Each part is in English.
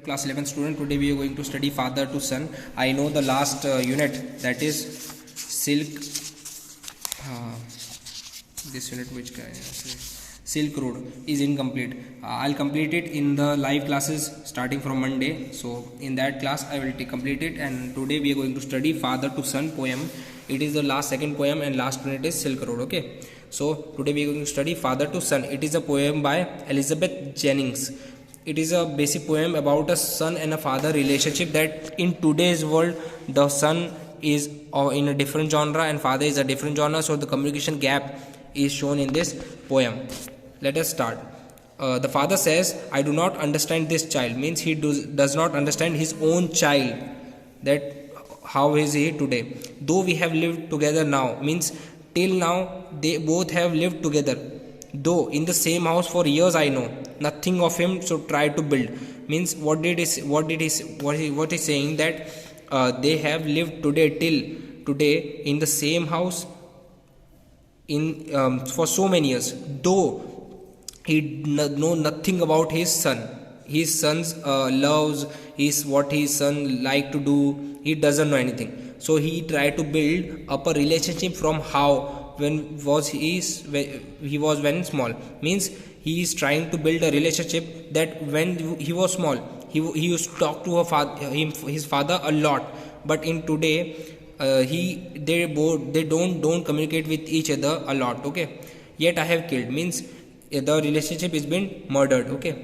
Class 11 student. Today we are going to study father to son. I know the last unit, that is silk. This unit which guy? Silk Road is incomplete. I'll complete it in the live classes starting from Monday. So in that class I will complete it, and today we are going to study father to son poem. It is the last second poem and last unit is Silk Road. Okay, so today we are going to study father to son. It is a poem by Elizabeth Jennings. It is a basic poem about a son and a father relationship, that in today's world the son is in a different genre and father is a different genre, so the communication gap is shown in this poem. Let us start. The father says, I do not understand this child, means he does not understand his own child, that how is he today. Though we have lived together now, means till now they both have lived together, though in the same house for years. I know nothing of him, so try to build. Means what he's saying, that they have lived till today in the same house in for so many years, though he know nothing about his son. His son's loves, is what his son like to do, he doesn't know anything. So he tried to build up a relationship from how when small. Means he is trying to build a relationship that when he was small, he used to talk to his father a lot, but in today they don't communicate with each other a lot. Okay, yet I have killed, means the relationship is been murdered. Okay,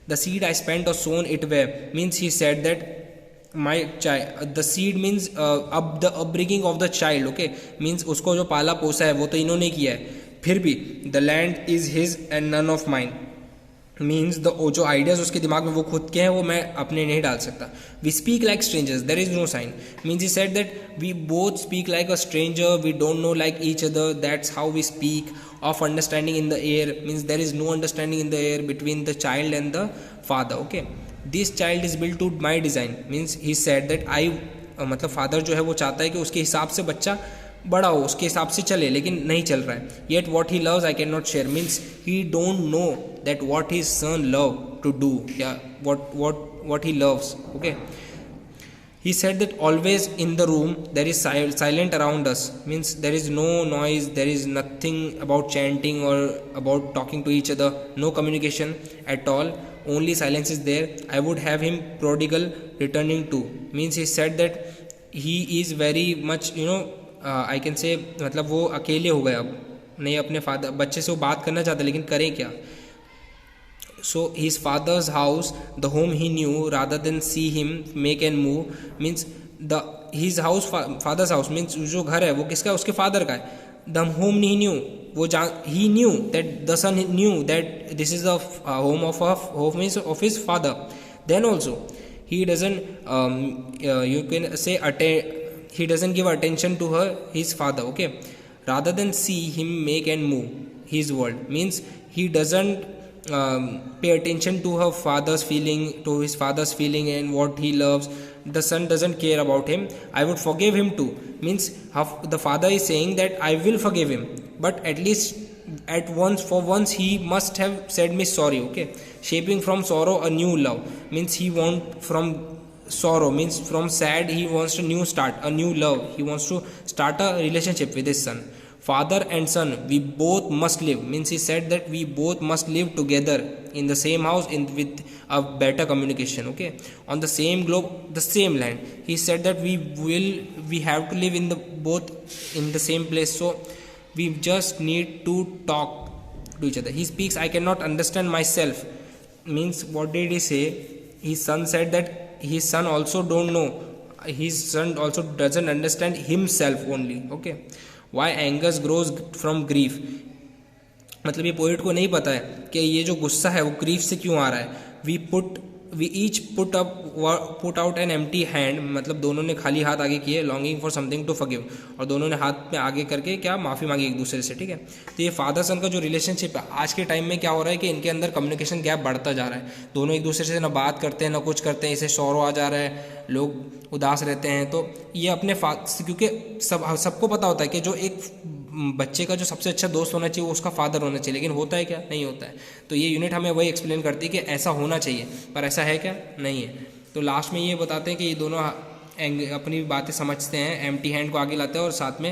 the seed I spent or sown it where, means he said that my child, the seed means the upbringing of the child. Okay, means usko जो पाला पोसा है वो तो इन्होंने किया है, फिर भी the land is his and none of mine. Means जो आइडियाज उसके दिमाग में वो खुद के हैं, वो मैं अपने नहीं डाल सकता. We speak like strangers, there is no sign. Means he said that we both speak like a stranger, we don't know like each other, that's how we speak. Of understanding in the air, means there is no understanding in the air between the child and the father. Okay, this child is built to my design. Means he said that मतलब father जो है वो चाहता है कि उसके हिसाब से बच्चा बड़ा हो, उसके हिसाब से चले, लेकिन नहीं चल रहा है. Yet what he loves I can not share. Means he don't know that what his son love to do, या what he loves. Okay, he said that always in the room there is silent around us. Means there is no noise, there is nothing about chanting or about talking to each other, no communication at all, only silence is there. I would have him prodigal returning to. Means he said that he is very much I can say, मतलब वो अकेले हो गए, अब नहीं अपने father बच्चे से वो बात करना चाहते, लेकिन करें क्या. So his father's house the home he new rather than see him make and move. Means the his house, fathers house means जो घर है वो किसका है, उसके फादर का है. द होम ही न्यू, वो he knew that the son knew that this is the home of his father. Then also he doesn't you can say he doesn't give attention to his father. Okay, rather than see him make and move his world. Means he doesn't pay attention to his father's feeling and what he loves. The son doesn't care about him. I would forgive him too. Means the father is saying that I will forgive him, but at least for once he must have said me sorry. Okay, shaping from sorrow a new love. Means he want from sorrow, means from sad he wants a new start, a new love. He wants to start a relationship with his son. Father and son, we both must live. Means he said that we both must live together in the same house with a better communication. Okay, on the same globe, the same land. He said that we have to live both in the same place, so we just need to talk to each other. He speaks, I cannot understand myself. Means what did he say? His son said that his son also don't know, his son also doesn't understand himself only. Okay, why anger grows from grief. मतलब ये poet को नहीं पता है कि ये जो गुस्सा है वो ग्रीफ से क्यों आ रहा है. we each put out an empty hand, मतलब दोनों ने खाली हाथ आगे किए, longing for something to forgive, और दोनों ने हाथ में आगे करके क्या माफ़ी मांगी एक दूसरे से. ठीक है, तो ये फादर सन का जो रिलेशनशिप है आज के टाइम में क्या हो रहा है कि इनके अंदर कम्युनिकेशन गैप बढ़ता जा रहा है. दोनों एक दूसरे से ना बात करते हैं ना कुछ करते हैं, इसे सौरो आ जा रहा है, लोग उदास रहते हैं. तो ये अपने क्योंकि सबको पता होता है कि जो एक बच्चे का जो सबसे अच्छा दोस्त होना चाहिए वो उसका फादर होना चाहिए, लेकिन होता है क्या? नहीं होता है। तो ये यूनिट हमें वही एक्सप्लेन करती है कि ऐसा होना चाहिए, पर ऐसा है क्या? नहीं है। तो लास्ट में ये बताते हैं कि ये दोनों अपनी बातें समझते हैं, एम्प्टी हैंड को आगे लाते हैं और साथ में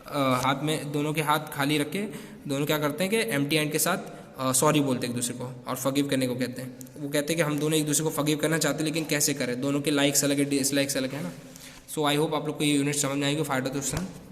हाथ में दोनों के हाथ खाली रख के दोनों क्या करते हैं कि एम्प्टी हैंड के साथ सॉरी बोलते हैं एक दूसरे को और फॉरगिव करने को कहते हैं। वो कहते हैं कि हम दोनों एक दूसरे को फॉरगिव करना चाहते हैं, लेकिन कैसे करें? दोनों के लाइक्स अलग है, डिसलाइक्स अलग है ना। सो आई होप आप लोग को ये यूनिट समझ में आएगी। Fight of the